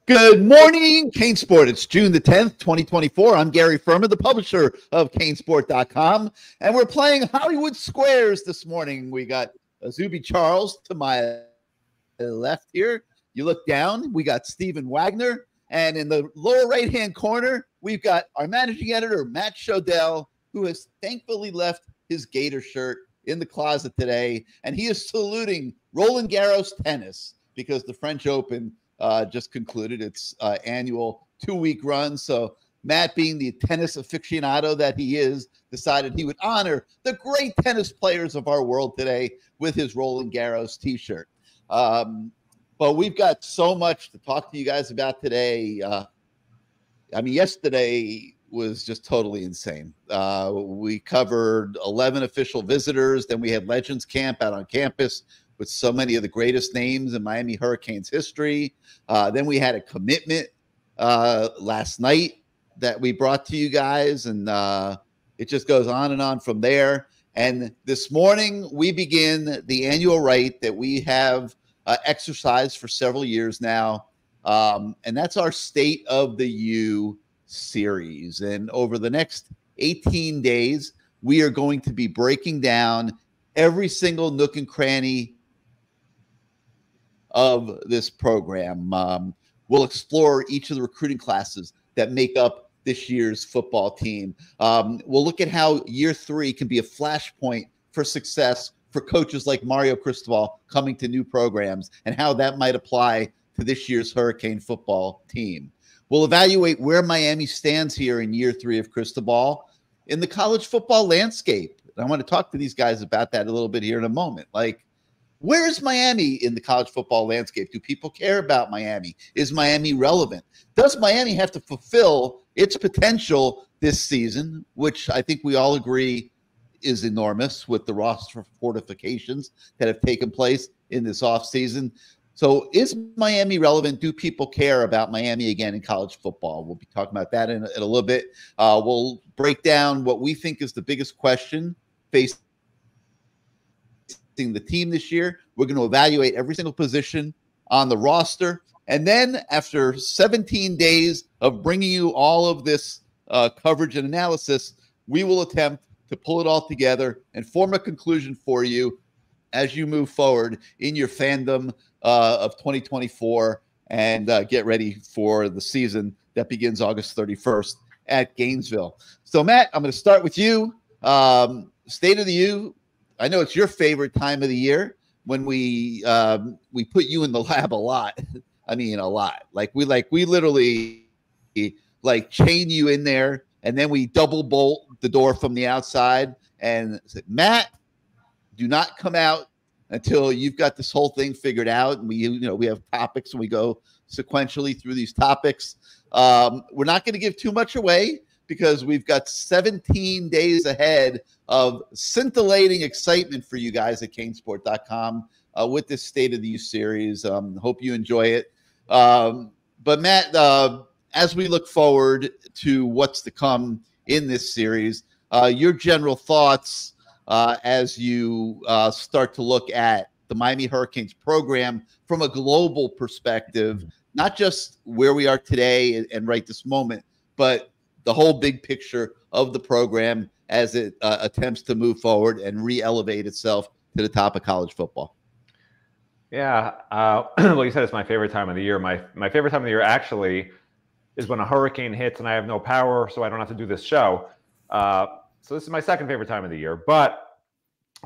Good morning, CaneSport. It's June the 10th, 2024. I'm Gary Ferman, the publisher of CaneSport.com, and we're playing Hollywood Squares this morning. We got Izubee Charles to my left here. You look down, we got Stephen Wagner, and in the lower right-hand corner, we've got our managing editor, Matt Shodell, who has thankfully left his Gator shirt in the closet today, and he is saluting Roland Garros tennis because the French Open just concluded its annual 2-week run. So Matt, being the tennis aficionado that he is, decided he would honor the great tennis players of our world today with his Roland Garros t-shirt. But we've got so much to talk to you guys about today. Yesterday was just totally insane. We covered 11 official visitors. Then we had Legends Camp out on campus with so many of the greatest names in Miami Hurricanes history. Then we had a commitment last night that we brought to you guys, and it just goes on and on from there. And this morning, we begin the annual rite that we have exercised for several years now, and that's our State of the U series. And over the next 18 days, we are going to be breaking down every single nook and cranny of this program. We'll explore each of the recruiting classes that make up this year's football team. We'll look at how year 3 can be a flashpoint for success for coaches like Mario Cristobal coming to new programs and how that might apply to this year's Hurricane football team. We'll evaluate where Miami stands here in year 3 of Cristobal in the college football landscape. And I want to talk to these guys about that a little bit here in a moment. Where is Miami in the college football landscape? Do people care about Miami? Is Miami relevant? Does Miami have to fulfill its potential this season, which I think we all agree is enormous with the roster fortifications that have taken place in this offseason? So is Miami relevant? Do people care about Miami again in college football? We'll be talking about that in a little bit. We'll break down what we think is the biggest question facing the team this year. We're going to evaluate every single position on the roster. And then after 17 days of bringing you all of this coverage and analysis, we will attempt to pull it all together and form a conclusion for you as you move forward in your fandom of 2024 and get ready for the season that begins August 31st at Gainesville. So, Matt, I'm going to start with you. State of the U. I know it's your favorite time of the year when we put you in the lab a lot. I mean, a lot. We literally chain you in there, and then we double bolt the door from the outside and say, Matt, do not come out until you've got this whole thing figured out. And we have topics, and we go sequentially through these topics. We're not going to give too much away because we've got 17 days ahead of scintillating excitement for you guys at CaneSport.com with this State of the U series. Hope you enjoy it. But Matt, as we look forward to what's to come in this series, your general thoughts as you start to look at the Miami Hurricanes program from a global perspective, not just where we are today and right this moment, but the whole big picture of the program as it attempts to move forward and re-elevate itself to the top of college football. Yeah, well, you said it's my favorite time of the year. My favorite time of the year actually is when a hurricane hits and I have no power, so I don't have to do this show. So this is my second favorite time of the year. But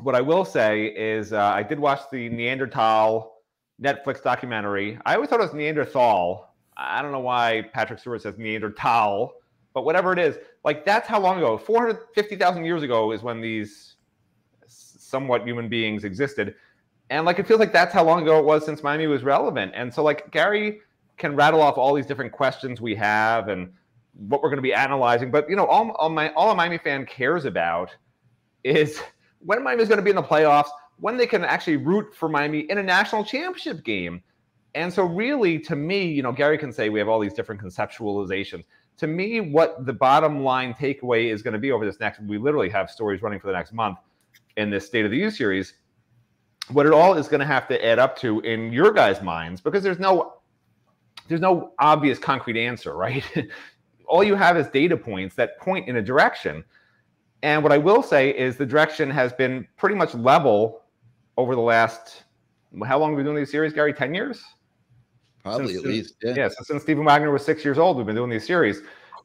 what I will say is I did watch the Neanderthal Netflix documentary. I always thought it was Neanderthal. I don't know why Patrick Stewart says Neanderthal. But whatever it is, that's how long ago, 450,000 years ago is when these somewhat human beings existed. And it feels like that's how long ago it was since Miami was relevant. And so Gary can rattle off all these different questions we have and what we're going to be analyzing. But, all a Miami fan cares about is when Miami is going to be in the playoffs, when they can actually root for Miami in a national championship game. And so really, to me, Gary can say we have all these different conceptualizations. To me, what the bottom line takeaway is going to be over this we literally have stories running for the next month in this State of the U series, what it all is going to have to add up to in your guys' minds, because there's no there's no obvious concrete answer, right? All you have is data points that point in a direction. And what I will say is the direction has been pretty much level over the last, how long have we been doing these series, Gary? 10 years? Probably at least, yeah. Yeah, so since Stephen Wagner was 6 years old, we've been doing these series.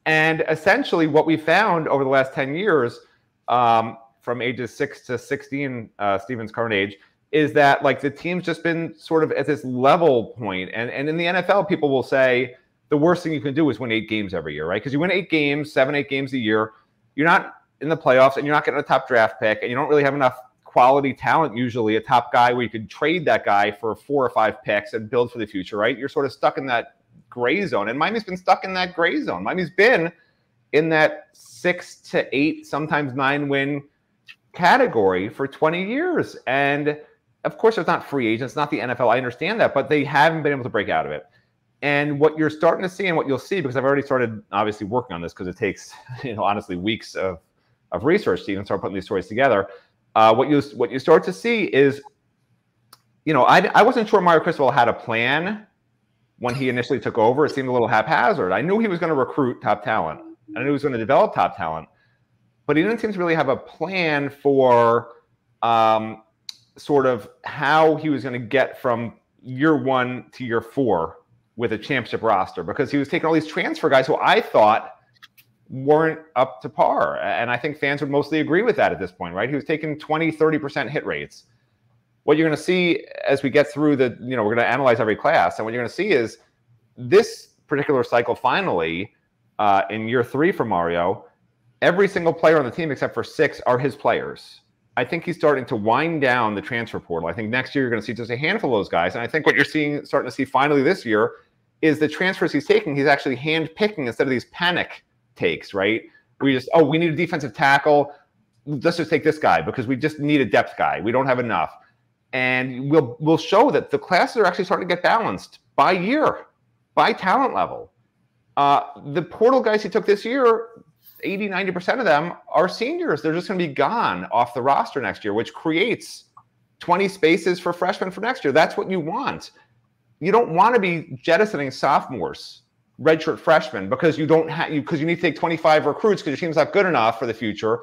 And essentially what we found over the last 10 years, from ages 6 to 16, Stephen's current age, is that like the team's just been sort of at this level point. And in the NFL, people will say the worst thing you can do is win 8 games every year, right? Because you win 8 games, 7-8 games a year. You're not in the playoffs and you're not getting a top draft pick and you don't really have enough quality talent, usually a top guy where you could trade that guy for 4 or 5 picks and build for the future, right? You're sort of stuck in that gray zone. And Miami's been stuck in that gray zone. Miami's been in that 6 to 8, sometimes 9 win category for 20 years. And of course, there's not free agents, not the NFL. I understand that, but they haven't been able to break out of it. And what you're starting to see and what you'll see, because I've already started obviously working on this because it takes, honestly, weeks of research to even start putting these stories together. What you start to see is, I wasn't sure Mario Cristobal had a plan when he initially took over. It seemed a little haphazard. I knew he was going to recruit top talent. I knew he was going to develop top talent, but he didn't seem to really have a plan for sort of how he was going to get from year 1 to year 4 with a championship roster, because he was taking all these transfer guys who I thought weren't up to par. And I think fans would mostly agree with that at this point, right? He was taking 20, 30% hit rates. What you're going to see as we get through we're going to analyze every class. And what you're going to see is this particular cycle, finally, in year 3 for Mario, every single player on the team except for 6 are his players. I think he's starting to wind down the transfer portal. I think next year you're going to see just a handful of those guys. And I think what you're starting to see finally this year is the transfers he's taking, he's actually hand-picking instead of these panic takes, right? We need a defensive tackle. Let's just take this guy because we just need a depth guy. We don't have enough. And we'll show that the classes are actually starting to get balanced by year, by talent level. The portal guys he took this year, 80, 90% of them are seniors. They're just going to be gone off the roster next year, which creates 20 spaces for freshmen for next year. That's what you want. You don't want to be jettisoning sophomores, redshirt freshmen, because you need to take 25 recruits because your team's not good enough for the future,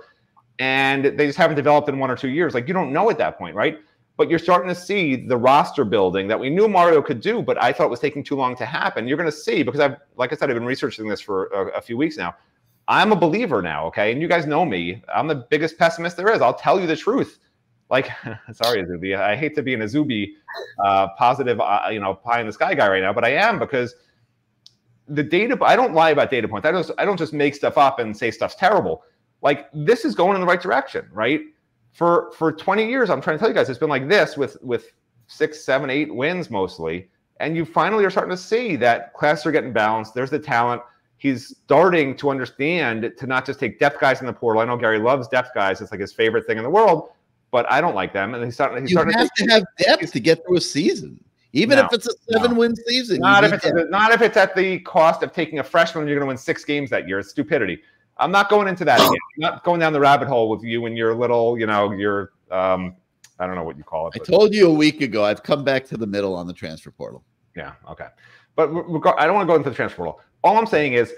and they just haven't developed in 1 or 2 years. Like, you don't know at that point, right? But you're starting to see the roster building that we knew Mario could do, but I thought was taking too long to happen. You're going to see, because like I said, I've been researching this for a few weeks now. I'm a believer now, okay? And you guys know me. I'm the biggest pessimist there is. I'll tell you the truth. Like, sorry, Izubee. I hate to be an Izubee positive, pie in the sky guy right now, but I am, because the data. I don't lie about data points. I don't just make stuff up and say stuff's terrible. Like, this is going in the right direction, right? For 20 years, I'm trying to tell you guys, it's been like this with 6, 7, 8 wins mostly, and you finally are starting to see that classes are getting balanced. There's the talent. He's starting to understand to not just take depth guys in the portal. I know Gary loves depth guys. It's like his favorite thing in the world, but I don't like them. And he's starting to have depth to get through a season, even if it's a 7-win season. Not if it's at the cost of taking a freshman. You're going to win 6 games that year. It's stupidity. I'm not going into that again. I'm not going down the rabbit hole with you and your little, your I don't know what you call it. I told you a week ago, I've come back to the middle on the transfer portal. Yeah, okay. But I don't want to go into the transfer portal. All I'm saying is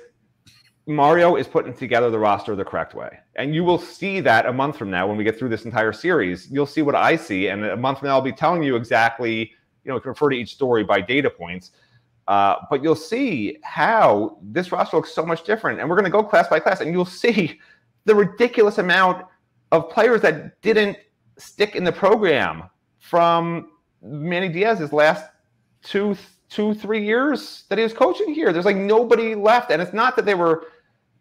Mario is putting together the roster the correct way. And you will see that a month from now when we get through this entire series. You'll see what I see. And a month from now, I'll be telling you exactly, you can refer to each story by data points. But you'll see how this roster looks so much different. And we're going to go class by class. And you'll see the ridiculous amount of players that didn't stick in the program from Manny Diaz's last 2-3 years that he was coaching here. There's like nobody left. And it's not that they were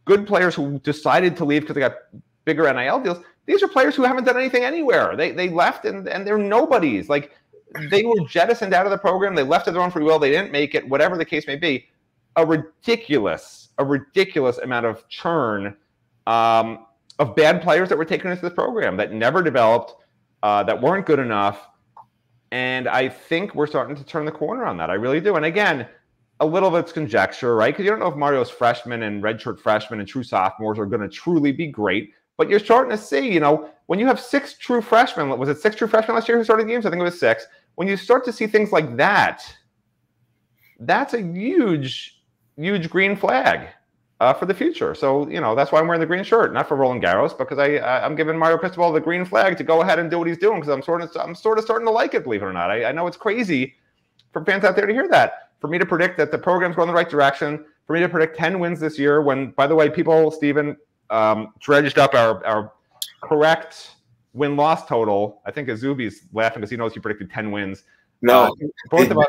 good players who decided to leave because they got bigger NIL deals. These are players who haven't done anything anywhere. They left and they're nobodies. Like, they were jettisoned out of the program. They left of their own free will. They didn't make it, whatever the case may be. A ridiculous amount of churn of bad players that were taken into the program that never developed, that weren't good enough. And I think we're starting to turn the corner on that. I really do. And again, a little of it's conjecture, right? Because you don't know if Mario's freshmen and redshirt freshmen and true sophomores are going to truly be great. But you're starting to see, when you have 6 true freshmen, was it 6 true freshmen last year who started games? I think it was 6. When you start to see things like that, that's a huge green flag for the future. So, that's why I'm wearing the green shirt, not for Roland Garros, because I'm giving Mario Cristobal the green flag to go ahead and do what he's doing, because I'm sort of starting to like it, believe it or not. I know it's crazy for fans out there to hear that. For me to predict that the program's going the right direction, for me to predict 10 wins this year, when, by the way, people, Stephen, dredged up our correct win-loss total. I think Izubee's laughing because he knows he predicted 10 wins. No. Both of us,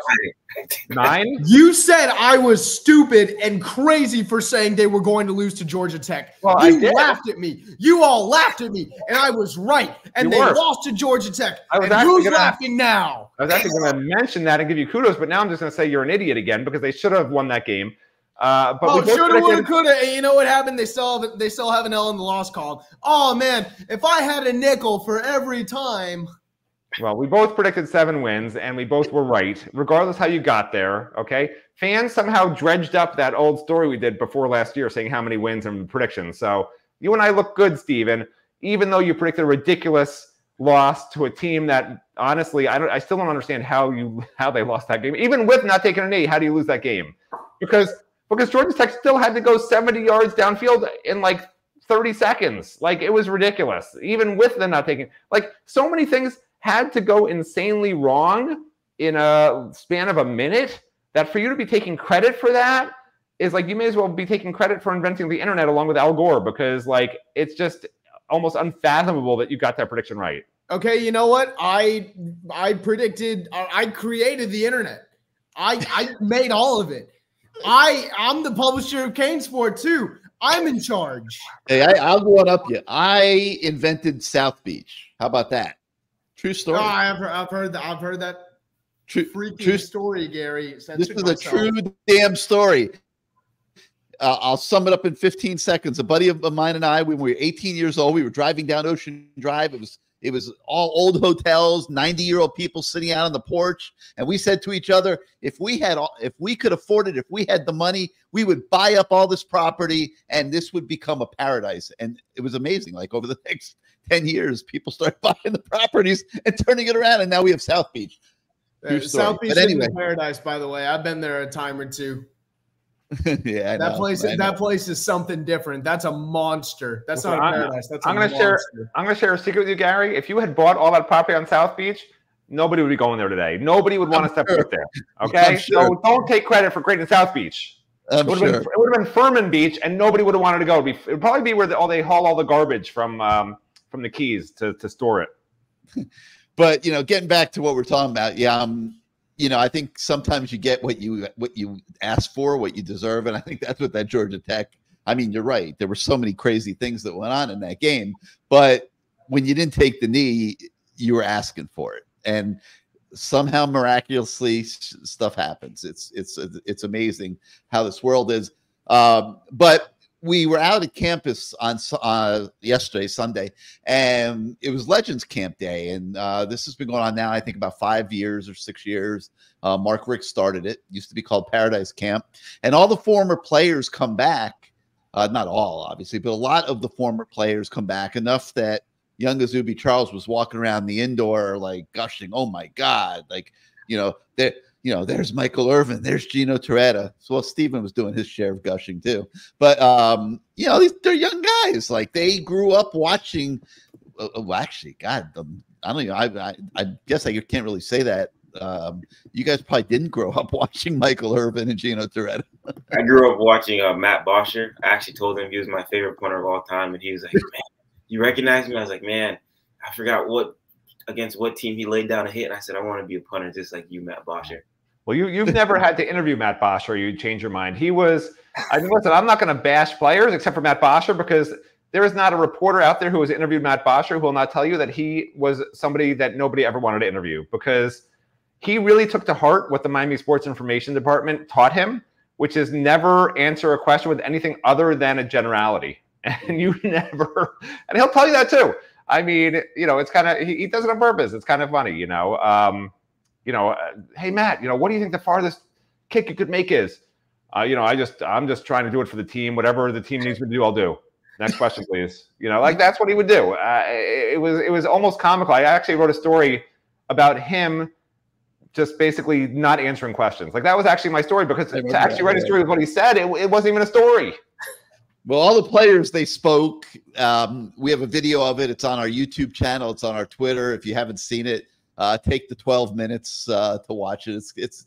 9? You said I was stupid and crazy for saying they were going to lose to Georgia Tech. Well, you laughed at me. You all laughed at me, and I was right. And they lost to Georgia Tech. And who's laughing now? I was actually going to mention that and give you kudos, but now I'm just going to say you're an idiot again, because they should have won that game. But shoulda, woulda, coulda. You know what happened? They still have an L in the loss column. Oh man, if I had a nickel for every time. Well, we both predicted 7 wins, and we both were right, regardless how you got there, okay? Fans somehow dredged up that old story we did before last year saying how many wins and predictions. So you and I look good, Steven, even though you predicted a ridiculous loss to a team that, honestly, I still don't understand how they lost that game. Even with not taking an knee, how do you lose that game? Because Georgia Tech still had to go 70 yards downfield in like 30 seconds. Like, it was ridiculous, even with them not taking – like, so many things – had to go insanely wrong in a span of a minute, that for you to be taking credit for that is like, you may as well be taking credit for inventing the internet along with Al Gore, because like, it's just almost unfathomable that you got that prediction right. Okay, you know what? I predicted, I created the internet. I made all of it. I'm the publisher of CaneSport too. I'm in charge. Hey, I'll go on up you. I invented South Beach. How about that? True story. Oh, I've heard that. True story, Gary. This is a true damn story. I'll sum it up in 15 seconds. A buddy of mine and I, when we were 18 years old, we were driving down Ocean Drive. It was all old hotels, 90-year-old people sitting out on the porch, and we said to each other, if we could afford it, if we had the money, we would buy up all this property, and this would become a paradise. And it was amazing. Like, over the next 10 years, people started buying the properties and turning it around, and now we have South Beach. South Beach is a paradise, by the way. I've been there a time or two. Yeah, that place is something different. That's a monster. That's not a paradise. That's I'm gonna share a secret with you, Gary. If you had bought all that property on South Beach, nobody would be going there today. Nobody would want to step foot there. Okay, so don't take credit for creating South Beach. It would have been Ferman Beach, and nobody would have wanted to go. It would probably be where they haul all the garbage from the Keys to store it. But getting back to what we're talking about, I think sometimes you get what you ask for, what you deserve, and I think that's what that Georgia Tech. I mean, you're right. There were so many crazy things that went on in that game, but when you didn't take the knee, you were asking for it, and somehow miraculously stuff happens. It's amazing how this world is. But we were out at campus on yesterday, Sunday, and it was Legends Camp Day. And this has been going on now, I think, about 5 years or 6 years. Mark Rick started it. It used to be called Paradise Camp. And all the former players come back. Not all, obviously, but a lot of the former players come back, enough that young Izubee Charles was walking around the indoor like gushing, oh, my God. Like, there's Michael Irvin, there's Gino Torretta. So Stephen was doing his share of gushing too. But they're young guys. Like, they grew up watching. Actually, God, I don't know. I guess I can't really say that. You guys probably didn't grow up watching Michael Irvin and Gino Torretta. I grew up watching Matt Bosher. I actually told him he was my favorite punter of all time, and he was like, "Man, you recognize me?" I was like, "Man, I forgot against what team he laid down a hit." And I said, "I want to be a punter just like you, Matt Bosher." Well, you've never had to interview Matt Bosher. You change your mind. Listen, I'm not going to bash players except for Matt Bosher, because there is not a reporter out there who has interviewed Matt Bosher who will not tell you that he was somebody that nobody ever wanted to interview, because he really took to heart what the Miami Sports Information Department taught him, which is never answer a question with anything other than a generality. And and he'll tell you that too. I mean, it's kind of, he does it on purpose. It's kind of funny, hey, Matt, what do you think the farthest kick you could make is? I'm just trying to do it for the team. Whatever the team needs me to do, I'll do. Next question, please. That's what he would do. It was almost comical. I actually wrote a story about him just basically not answering questions. Like, that was actually my story, because to actually write a story with what he said, it wasn't even a story. Well, all the players, they spoke. We have a video of it. It's on our YouTube channel. It's on our Twitter. If you haven't seen it, take the 12 minutes to watch it. It's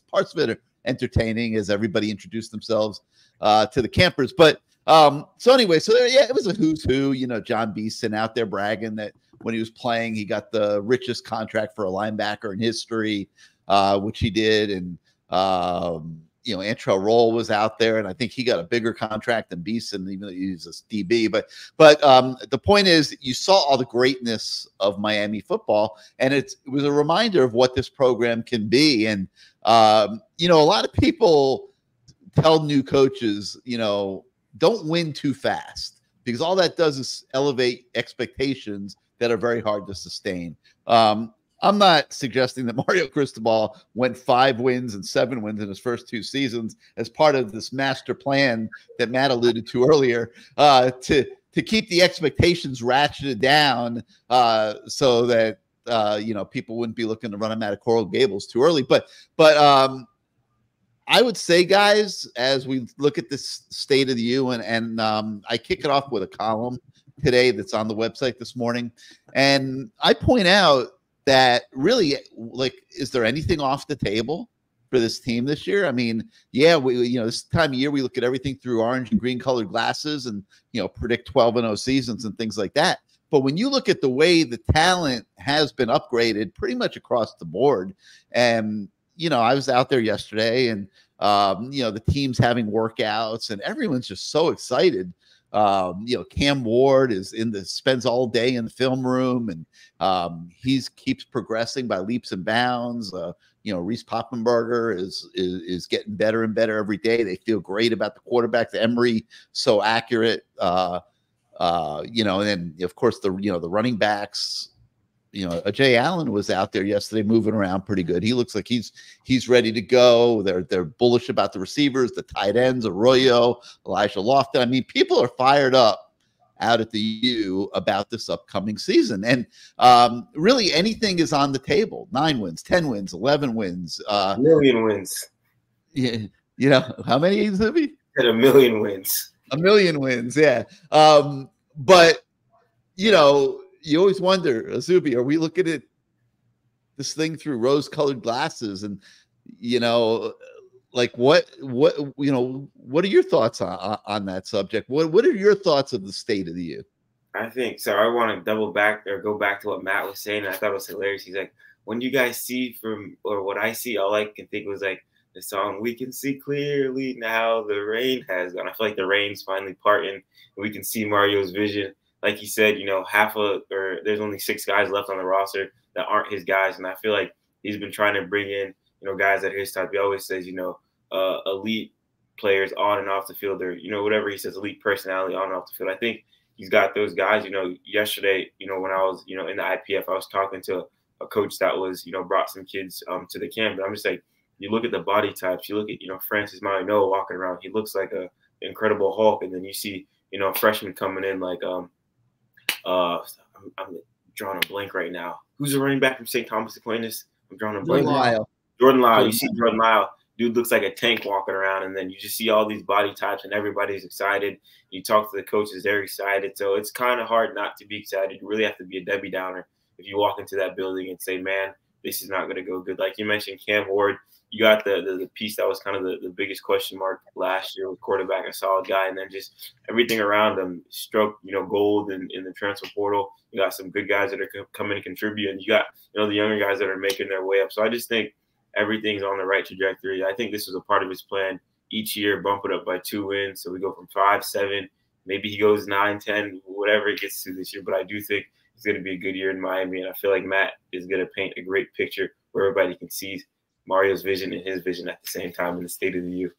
parts of it are entertaining as everybody introduced themselves to the campers. But so anyway, it was a who's who. You know, John Beeson out there bragging that when he was playing, he got the richest contract for a linebacker in history, which he did. And you know, Antrell Roll was out there, and I think he got a bigger contract than Beeson, even though he's a DB. But the point is, you saw all the greatness of Miami football, and it was a reminder of what this program can be. And you know, a lot of people tell new coaches, you know, don't win too fast, because all that does is elevate expectations that are very hard to sustain. I'm not suggesting that Mario Cristobal went 5 wins and 7 wins in his first 2 seasons as part of this master plan that Matt alluded to earlier, to keep the expectations ratcheted down, so that you know, people wouldn't be looking to run him out of Coral Gables too early. But I would say, guys, as we look at this State of the U, and I kick it off with a column today that's on the website this morning, and I point out that really, like, is there anything off the table for this team this year? I mean, yeah, you know, this time of year we look at everything through orange and green colored glasses, and you know, predict 12-0 seasons and things like that. But when you look at the way the talent has been upgraded pretty much across the board, and you know, I was out there yesterday, and you know, the team's having workouts, and everyone's just so excited. You know, Cam Ward spends all day in the film room, and keeps progressing by leaps and bounds. You know, Reese Poppenberger is getting better and better every day. They feel great about the quarterback. The Emery, so accurate. You know, and then of course the running backs. You know, Jay Allen was out there yesterday moving around pretty good. He looks like he's ready to go. They're bullish about the receivers, the tight ends, Arroyo, Elijah Lofton. I mean, people are fired up out at the U about this upcoming season. And really anything is on the table. 9 wins, 10 wins, 11 wins. 1 million wins. Yeah, you know, how many, Izubee? At 1 million wins. 1 million wins, yeah. But, you know, you always wonder, Izubee, are we looking at this thing through rose-colored glasses? And, you know, like what you know, what are your thoughts on that subject? What are your thoughts of the State of the U? I think so. I want to go back to what Matt was saying. And I thought it was hilarious. He's like, when you guys see or what I see, all I can think was like the song, "We Can See Clearly Now the Rain Has Gone." I feel like the rain's finally parting, and we can see Mario's vision. Like he said, you know, there's only 6 guys left on the roster that aren't his guys. And I feel like he's been trying to bring in, you know, guys that are his type. He always says, you know, elite players on and off the field, or, you know, whatever he says, elite personality on and off the field. I think he's got those guys. You know, yesterday, you know, when I was, you know, in the IPF, I was talking to a coach that was, you know, brought some kids to the camp. And I'm just like, you look at the body types, you look at, you know, Francis Marino walking around. He looks like a incredible Hulk. And then you see, you know, a freshman coming in like, I'm drawing a blank right now. Who's the running back from St. Thomas Aquinas? I'm drawing a blank. Jordan Lyle. You see Jordan Lyle. Dude looks like a tank walking around, and then you just see all these body types, and everybody's excited. You talk to the coaches, they're excited. So it's kind of hard not to be excited. You really have to be a Debbie Downer if you walk into that building and say, man, this is not going to go good. Like you mentioned, Cam Ward, you got the piece that was kind of the biggest question mark last year with quarterback, a solid guy, and then just everything around them struck, you know, gold in the transfer portal. You got some good guys that are coming to contribute, and you got, you know, the younger guys that are making their way up. So I just think everything's on the right trajectory. I think this was a part of his plan. Each year, bump it up by 2 wins. So we go from 5, 7, maybe he goes 9, 10, whatever it gets to this year. But I do think it's going to be a good year in Miami, and I feel like Matt is going to paint a great picture where everybody can see Mario's vision and his vision at the same time in the State of the U.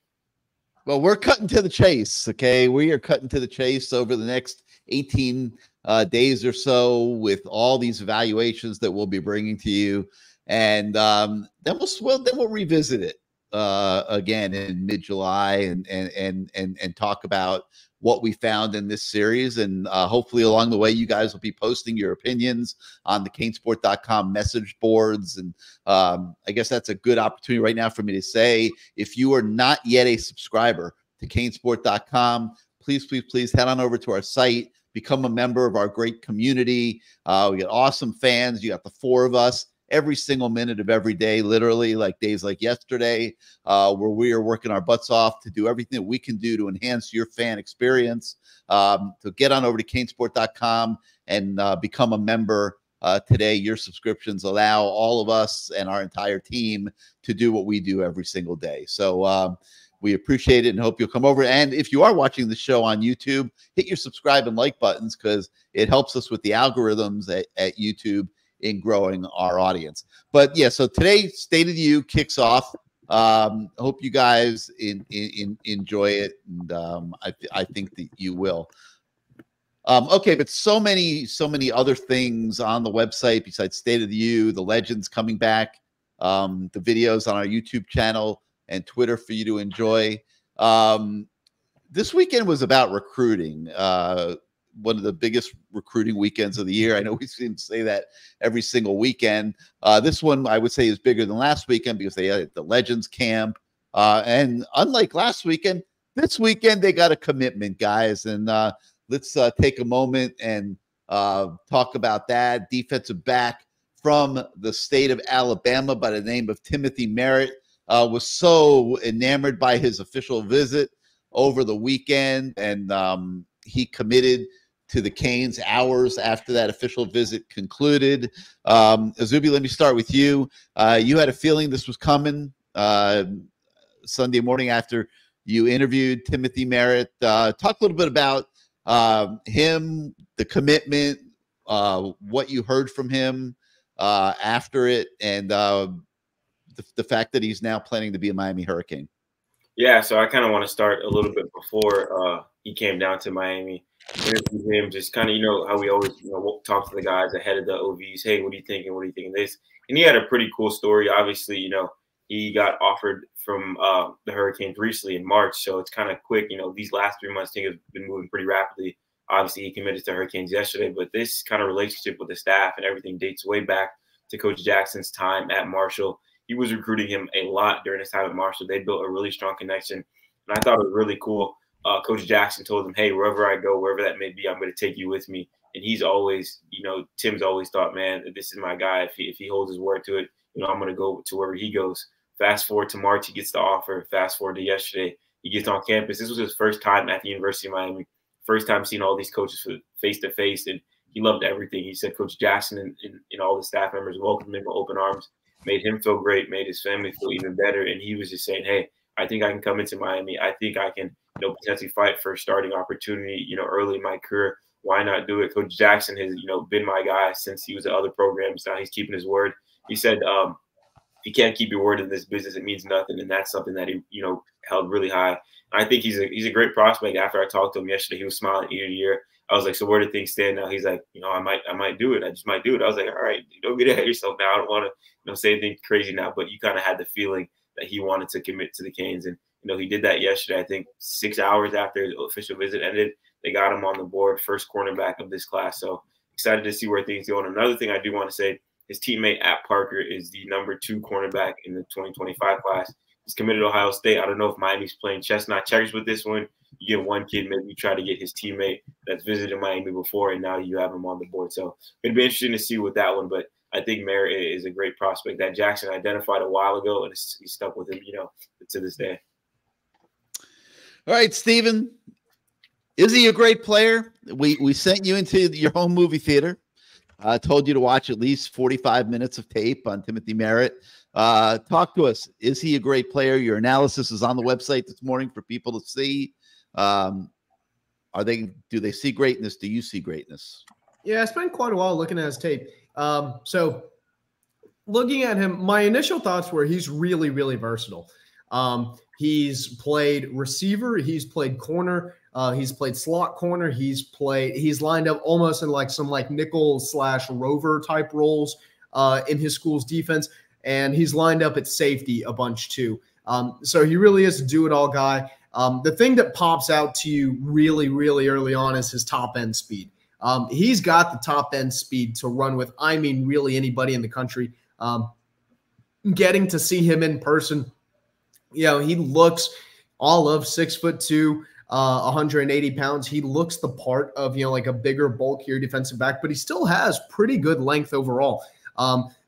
Well, we're cutting to the chase, okay? We are cutting to the chase over the next 18 days or so with all these evaluations that we'll be bringing to you, and then we'll revisit it again in mid-July and talk about what we found in this series. And hopefully along the way, you guys will be posting your opinions on the CaneSport.com message boards. And I guess that's a good opportunity right now for me to say, if you are not yet a subscriber to CaneSport.com, please head on over to our site, become a member of our great community. We got awesome fans. You got the 4 of us every single minute of every day, literally, like days like yesterday, where we are working our butts off to do everything that we can do to enhance your fan experience. So get on over to CaneSport.com and become a member today. Your subscriptions allow all of us and our entire team to do what we do every single day. So we appreciate it and hope you'll come over. And if you are watching the show on YouTube, hit your subscribe and like buttons, because it helps us with the algorithms at YouTube in growing our audience. But yeah, so today State of the U kicks off. Hope you guys enjoy it, and I think that you will. Okay, but so many other things on the website besides State of the U, the legends coming back, the videos on our YouTube channel and Twitter for you to enjoy. This weekend was about recruiting. One of the biggest recruiting weekends of the year. I know we seem to say that every single weekend. This one, I would say, is bigger than last weekend because they had the Legends Camp. And unlike last weekend, this weekend they got a commitment, guys. And let's take a moment and talk about that. Defensive back from the state of Alabama by the name of Timothy Merritt was so enamored by his official visit over the weekend, and he committed to the Canes hours after that official visit concluded. Izubee, let me start with you. You had a feeling this was coming Sunday morning after you interviewed Timothy Merritt. Talk a little bit about him, the commitment, what you heard from him after it, and the fact that he's now planning to be a Miami Hurricane. Yeah, so I kind of want to start a little bit before he came down to Miami. Interviewed him, just kind of, you know, how we always, you know, talk to the guys ahead of the OVs. Hey, what are you thinking? What are you thinking this? And he had a pretty cool story. Obviously, you know, he got offered from the Hurricanes recently in March, so it's kind of quick. You know, these last 3 months, things have been moving pretty rapidly. Obviously, he committed to Hurricanes yesterday, but this kind of relationship with the staff and everything dates way back to Coach Jackson's time at Marshall. He was recruiting him a lot during his time at Marshall. They built a really strong connection, and I thought it was really cool. Coach Jackson told him, hey, wherever I go, wherever that may be, I'm going to take you with me. And he's always, you know, Tim's always thought, man, this is my guy. If he holds his word to it, you know, I'm going to go to wherever he goes. Fast forward to March, he gets the offer. Fast forward to yesterday, he gets on campus. This was his first time at the University of Miami, first time seeing all these coaches face to face, and he loved everything. He said Coach Jackson and all the staff members welcomed him with open arms, made him feel great, made his family feel even better. And he was just saying, hey, I think I can come into Miami. I think I can, you know, potentially fight for a starting opportunity, you know, early in my career. Why not do it? Coach Jackson has, you know, been my guy since he was at other programs. Now he's keeping his word. He said, if you can't keep your word in this business, it means nothing. And that's something that he, you know, held really high. And I think he's a great prospect. After I talked to him yesterday, he was smiling ear to ear. I was like, so where do things stand now? He's like, you know, I might do it. I just might do it. I was like, all right, don't get ahead of yourself now. I don't want to, you know, say anything crazy now, but you kind of had the feeling that he wanted to commit to the Canes. And, you know, he did that yesterday. I think 6 hours after his official visit ended, they got him on the board, first cornerback of this class. So excited to see where things go. And another thing I do want to say, his teammate at Parker is the #2 cornerback in the 2025 class. He's committed to Ohio State. I don't know if Miami's playing chess, not checkers with this one. You get one kid, maybe you try to get his teammate that's visited Miami before, and now you have him on the board. So it'd be interesting to see with that one. But I think Merritt is a great prospect that Jackson identified a while ago, and he's stuck with him, you know, to this day. All right, Steven, is he a great player? We sent you into your home movie theater. Told you to watch at least 45 minutes of tape on Timothy Merritt. Talk to us. Is he a great player? Your analysis is on the website this morning for people to see. Do they see greatness? Do you see greatness? Yeah, I spent quite a while looking at his tape. So looking at him, my initial thoughts were he's really, really versatile. He's played receiver. He's played corner. He's played slot corner. He's lined up almost in like some like nickel / rover type roles in his school's defense. And he's lined up at safety a bunch too. So he really is a do-it-all guy. The thing that pops out to you really, really early on is his top end speed. He's got the top end speed to run with, I mean, really anybody in the country. Getting to see him in person, he looks all of 6'2", 180 pounds. He looks the part of, like a bigger, bulkier defensive back, but he still has pretty good length overall.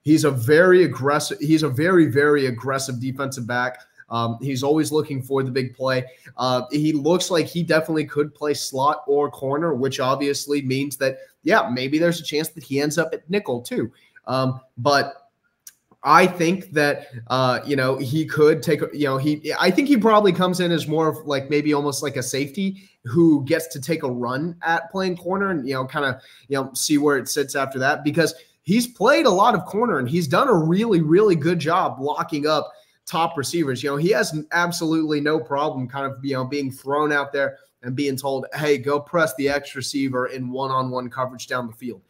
He's a very aggressive. He's a very, very aggressive defensive back. He's always looking for the big play. He looks like he definitely could play slot or corner, which obviously means that, maybe there's a chance that he ends up at nickel too. But I think that, he could take, I think he probably comes in as more of like maybe almost like a safety who gets to take a run at playing corner and, kind of, see where it sits after that, because he's played a lot of corner and he's done a really, really good job locking up top receivers. He has absolutely no problem kind of, being thrown out there and being told, hey, go press the X receiver in one-on-one coverage down the field.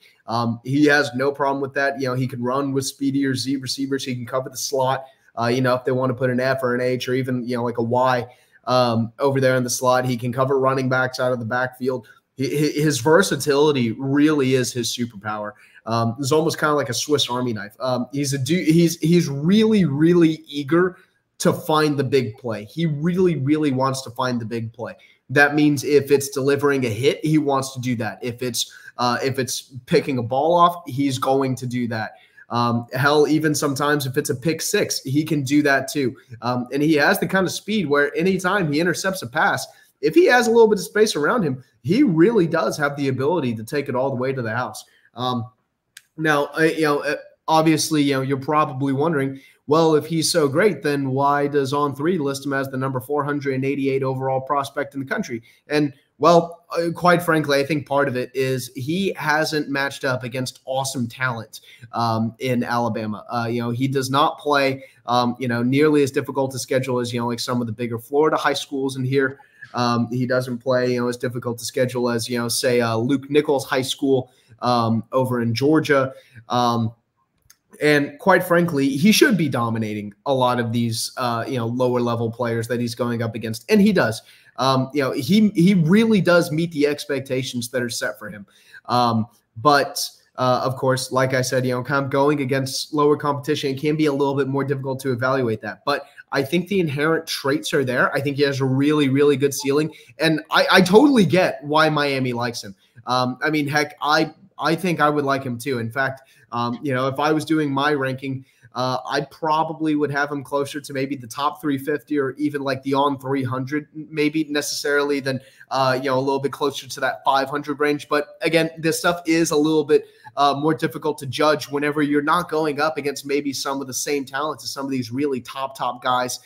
He has no problem with that. He can run with speedier Z receivers. He can cover the slot, if they want to put an F or an H or even, like a Y over there in the slot. He can cover running backs out of the backfield. His versatility really is his superpower. It's almost kind of like a Swiss Army knife. He's really, really eager to find the big play. He really, really wants to find the big play. That means if it's delivering a hit, he wants to do that. If it's picking a ball off, he's going to do that. Hell, even sometimes if it's a pick six, he can do that too. And he has the kind of speed where anytime he intercepts a pass, if he has a little bit of space around him, he really does have the ability to take it all the way to the house. Now, obviously, you're probably wondering, well, if he's so great, then why does On3 list him as the number 488 overall prospect in the country? And, well, quite frankly, I think part of it is he hasn't matched up against awesome talent in Alabama. He does not play, nearly as difficult to schedule as, like some of the bigger Florida high schools in here. He doesn't play, as difficult to schedule as, say, Luke Nichols High School over in Georgia. And quite frankly, he should be dominating a lot of these, lower level players that he's going up against. And he does. He really does meet the expectations that are set for him. But of course, like I said, kind of going against lower competition can be a little bit more difficult to evaluate that. But I think the inherent traits are there. I think he has a really, really good ceiling. And I totally get why Miami likes him. Heck, I think I would like him too. In fact, if I was doing my ranking, I probably would have him closer to maybe the top 350 or even like the on 300, maybe necessarily than, a little bit closer to that 500 range. But again, this stuff is a little bit more difficult to judge whenever you're not going up against maybe some of the same talents as some of these really top guys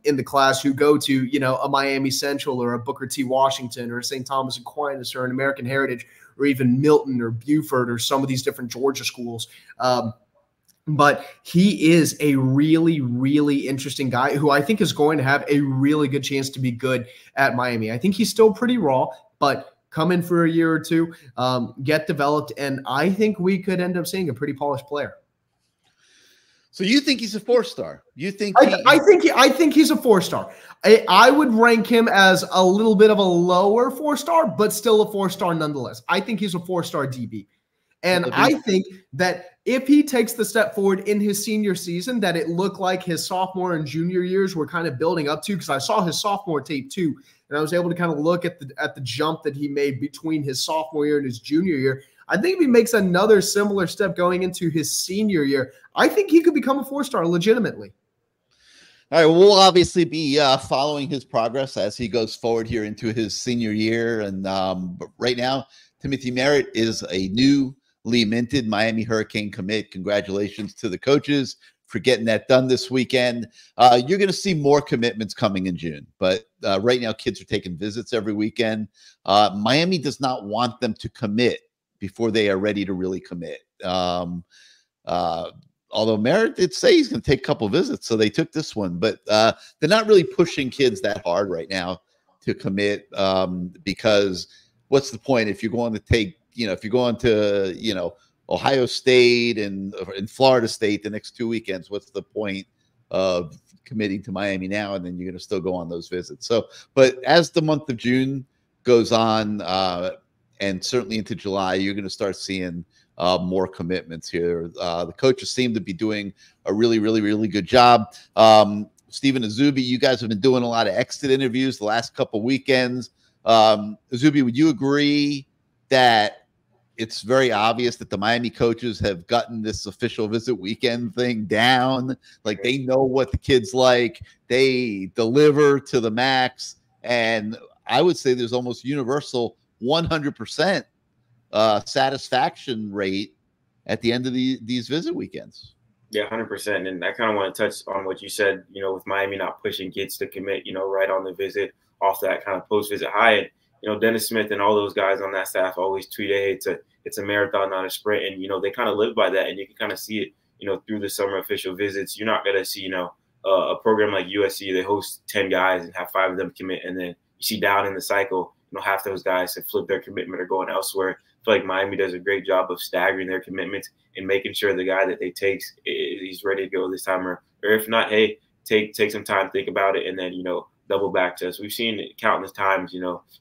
in the class who go to, a Miami Central or a Booker T. Washington or a St. Thomas Aquinas or an American Heritage or even Milton or Buford or some of these different Georgia schools. But he is a really, really interesting guy who I think is going to have a really good chance to be good at Miami. I think he's still pretty raw, but come in for a year or two, get developed, and I think we could end up seeing a pretty polished player. So you think he's a 4-star? You think I think he's a 4-star. I would rank him as a little bit of a lower 4-star, but still a 4-star nonetheless. I think he's a 4-star DB. And I think that if he takes the step forward in his senior season that it looked like his sophomore and junior years were kind of building up to, because I saw his sophomore tape too, and I was able to kind of look at the jump that he made between his sophomore year and his junior year. I think if he makes another similar step going into his senior year, I think he could become a 4-star legitimately. All right, we'll obviously be following his progress as he goes forward here into his senior year. And but right now, Timothy Merritt is a newly minted Miami Hurricane commit. Congratulations to the coaches for getting that done this weekend. You're going to see more commitments coming in June, but right now kids are taking visits every weekend. Miami does not want them to commit before they are ready to really commit. Although Merritt did say he's going to take a couple visits, so they took this one. But they're not really pushing kids that hard right now to commit because what's the point if you're going to take, if you're going to, Ohio State and Florida State the next 2 weekends, what's the point of committing to Miami now, and then you're going to still go on those visits. So, but as the month of June goes on, and certainly into July, you're going to start seeing more commitments here. The coaches seem to be doing a really good job. Stephen Izubee, you guys have been doing a lot of exit interviews the last couple weekends. Izubee, would you agree that it's very obvious that the Miami coaches have gotten this official visit weekend thing down? Like, they know what the kids like, they deliver to the max, and I would say there's almost universal 100% satisfaction rate at the end of these visit weekends. Yeah, 100%. And I kind of want to touch on what you said, with Miami not pushing kids to commit, right on the visit, off that kind of post-visit high. And, Dennis Smith and all those guys on that staff always tweet, hey, it's a marathon, not a sprint. And, they kind of live by that. And you can kind of see it, through the summer official visits. You're not going to see, a program like USC, they host 10 guys and have 5 of them commit. And then you see down in the cycle, half those guys have flipped their commitment or going elsewhere. I feel like Miami does a great job of staggering their commitments and making sure the guy that they take, he's ready to go this time. Or if not, hey, take some time, think about it, and then, double back to us. We've seen it countless times,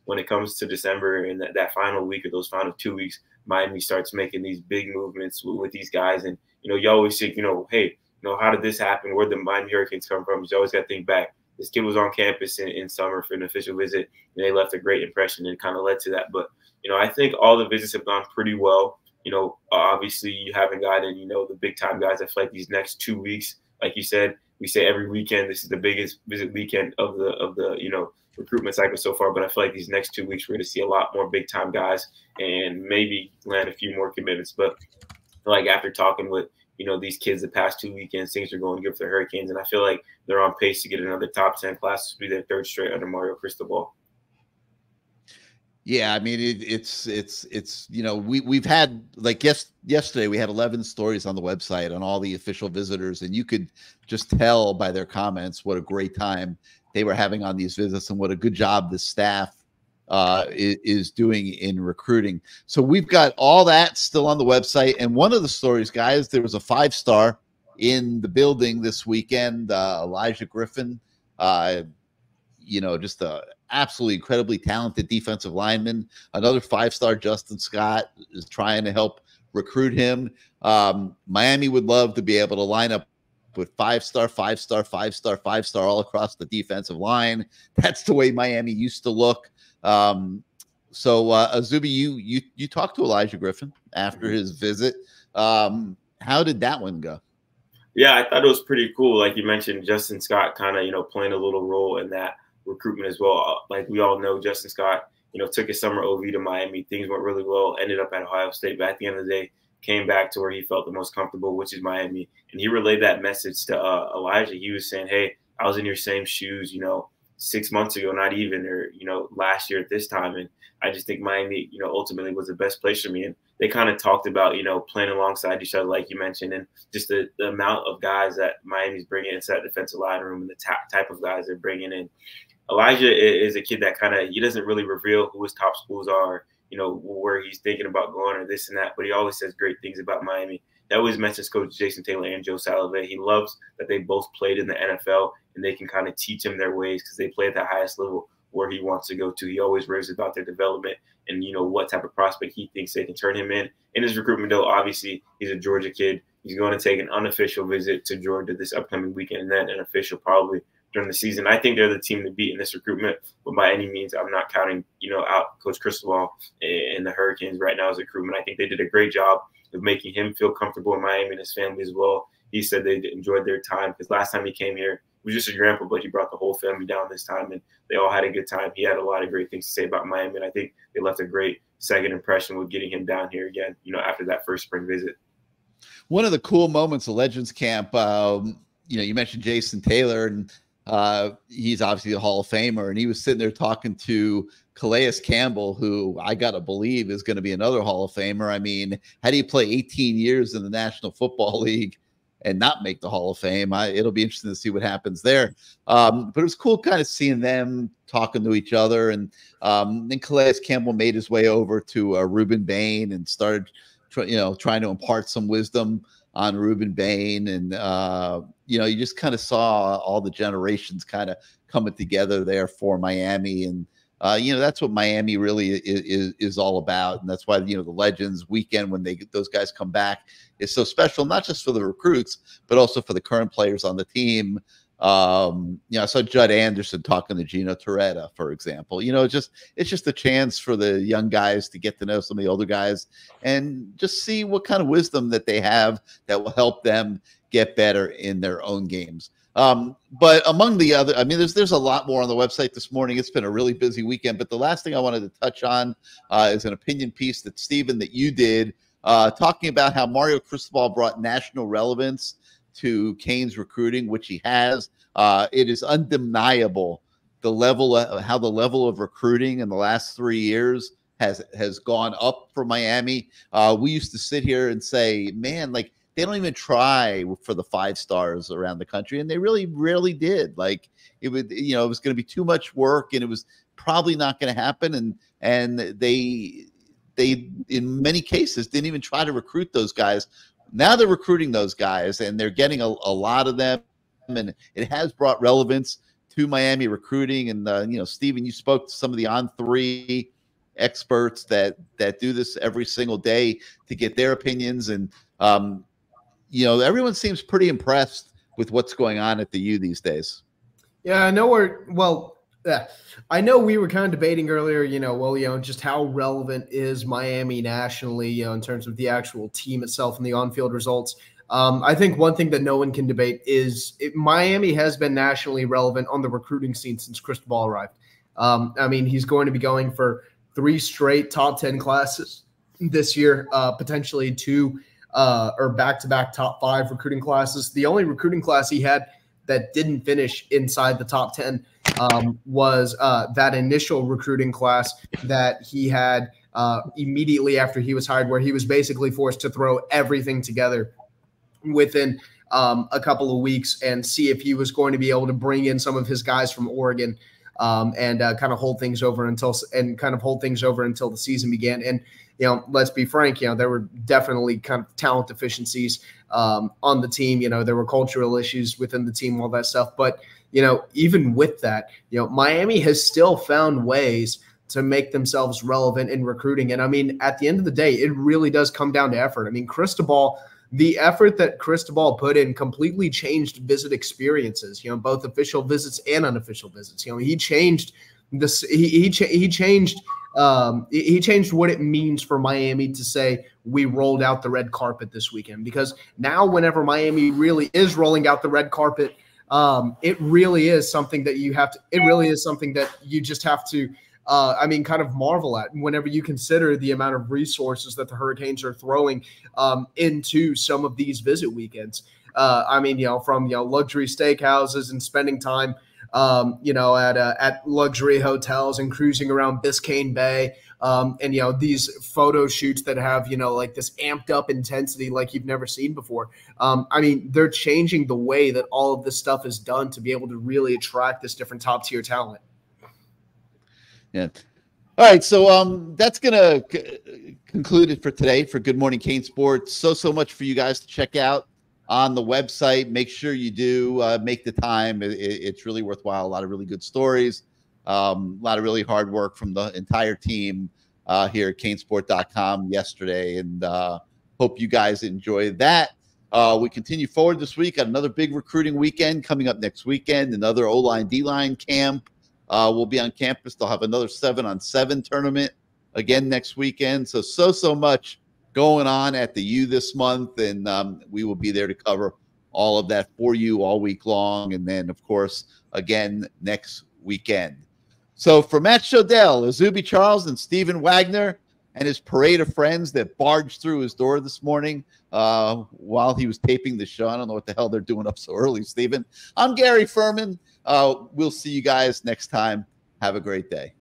when it comes to December and that final week or those final 2 weeks, Miami starts making these big movements with these guys. And, you always think, hey, how did this happen? Where'd the Miami Hurricanes come from? You always got to think back. This kid was on campus in summer for an official visit, and they left a great impression and kind of led to that. But, I think all the visits have gone pretty well. Obviously you haven't gotten, the big time guys. I feel like these next 2 weeks, like you said, we say every weekend, this is the biggest visit weekend of the recruitment cycle so far. But I feel like these next 2 weeks, we're going to see a lot more big time guys and maybe land a few more commitments. But like after talking with, these kids the past 2 weekends, things are going good for the Hurricanes. And I feel like they're on pace to get another top 10 class to be their 3rd straight under Mario Cristobal. Yeah, I mean, it's we've had, like, yesterday we had 11 stories on the website on all the official visitors, and you could just tell by their comments what a great time they were having on these visits and what a good job the staff is doing in recruiting. So we've got all that still on the website. And one of the stories, guys, there was a 5-star in the building this weekend, Elijah Griffin, just a absolutely incredibly talented defensive lineman. Another 5-star, Justin Scott, is trying to help recruit him. Miami would love to be able to line up with 5-star, 5-star, 5-star, 5-star all across the defensive line. That's the way Miami used to look. So Izubee, you talked to Elijah Griffin after his visit. How did that one go? Yeah, I thought it was pretty cool. Like you mentioned, Justin Scott kind of, playing a little role in that recruitment as well. Like we all know, Justin Scott, took his summer OV to Miami. Things went really well, ended up at Ohio State, but at the end of the day, came back to where he felt the most comfortable, which is Miami. And he relayed that message to Elijah. He was saying, hey, I was in your same shoes, 6 months ago, not even, or, last year at this time. And I just think Miami, ultimately was the best place for me. And they kind of talked about, playing alongside each other, like you mentioned, and just the amount of guys that Miami's bringing into that defensive line room and the type of guys they're bringing in. Elijah is a kid that he doesn't really reveal who his top schools are, where he's thinking about going or this and that, but he always says great things about Miami. He always mentions Coach Jason Taylor and Joe Salovey. He loves that they both played in the NFL and they can kind of teach him their ways because they play at the highest level where he wants to go to. He always raves about their development and, what type of prospect he thinks they can turn him in. In his recruitment, though, obviously, he's a Georgia kid. He's going to take an unofficial visit to Georgia this upcoming weekend and then an official probably during the season. I think they're the team to beat in this recruitment, but by any means, I'm not counting, out Coach Cristobal and the Hurricanes right now as a recruitment. I think they did a great job of making him feel comfortable in Miami and his family as well. He said they enjoyed their time because last time he came here, it was just a grandpa, but he brought the whole family down this time, and they all had a good time. He had a lot of great things to say about Miami, and I think they left a great second impression with getting him down here again, after that first spring visit. One of the cool moments of Legends Camp, you mentioned Jason Taylor, and he's obviously a Hall of Famer, and he was sitting there talking to Calais Campbell, who I got to believe is going to be another Hall of Famer. I mean, how do you play 18 years in the National Football League and not make the Hall of Fame? It'll be interesting to see what happens there. But it was cool kind of seeing them talking to each other. And then Calais Campbell made his way over to Ruben Bain and started, trying to impart some wisdom on Ruben Bain. And, you just kind of saw all the generations kind of coming together there for Miami. And, that's what Miami really is all about. And that's why, the Legends weekend, when those guys come back, is so special, not just for the recruits, but also for the current players on the team. I saw Judd Anderson talking to Gino Torretta, for example. It's just a chance for the young guys to get to know some of the older guys and just see what kind of wisdom that they have that will help them get better in their own games. But among the other, there's a lot more on the website this morning. It's been a really busy weekend, but the last thing I wanted to touch on is an opinion piece that Stephen, that you did, talking about how Mario Cristobal brought national relevance to Cane's recruiting, which he has. It is undeniable the level of recruiting in the last 3 years has gone up for Miami. We used to sit here and say, man, like, they don't even try for the 5 stars around the country, and they really rarely did. Like, it was going to be too much work, and it was probably not going to happen. And they in many cases didn't even try to recruit those guys. Now they're recruiting those guys, and they're getting a lot of them, and it has brought relevance to Miami recruiting. And Stephen, you spoke to some of the On3 experts that do this every single day to get their opinions, and everyone seems pretty impressed with what's going on at the U these days. Yeah, I know I know we were kind of debating earlier, just how relevant is Miami nationally, in terms of the actual team itself and the on-field results. I think one thing that no one can debate is Miami has been nationally relevant on the recruiting scene since Cristobal arrived. He's going to be going for 3 straight top 10 classes this year, potentially 2 or back-to-back top 5 recruiting classes. The only recruiting class he had that didn't finish inside the top 10 was that initial recruiting class that he had immediately after he was hired, where he was basically forced to throw everything together within a couple of weeks and see if he was going to be able to bring in some of his guys from Oregon and kind of hold things over until the season began. And let's be frank, there were definitely kind of talent deficiencies on the team. There were cultural issues within the team, all that stuff. But, even with that, Miami has still found ways to make themselves relevant in recruiting. And at the end of the day, it really does come down to effort. Cristobal, the effort that Cristobal put in completely changed visit experiences, both official visits and unofficial visits. He changed this. He changed what it means for Miami to say we rolled out the red carpet this weekend, because now whenever Miami really is rolling out the red carpet, it really is something that you just have to kind of marvel at whenever you consider the amount of resources that the Hurricanes are throwing into some of these visit weekends. From luxury steakhouses and spending time at luxury hotels and cruising around Biscayne Bay, and these photo shoots that have like this amped up intensity like you've never seen before. They're changing the way that all of this stuff is done to be able to really attract this different top tier talent. Yeah. All right. So that's gonna conclude it for today for Good Morning CaneSport. So much for you guys to check out on the website. Make sure you do make the time. It's really worthwhile. A lot of really good stories. A lot of really hard work from the entire team here at CaneSport.com yesterday, and hope you guys enjoy that. We continue forward this week. Got another big recruiting weekend coming up next weekend. Another O-line, D-line camp. We'll be on campus. They'll have another 7-on-7 tournament again next weekend. So much going on at the U this month, and we will be there to cover all of that for you all week long, and then, of course, again next weekend. So for Matt Shodell, Izubee Charles, and Stephen Wagner, and his parade of friends that barged through his door this morning while he was taping the show. I don't know what the hell they're doing up so early, Stephen. I'm Gary Ferman. We'll see you guys next time. Have a great day.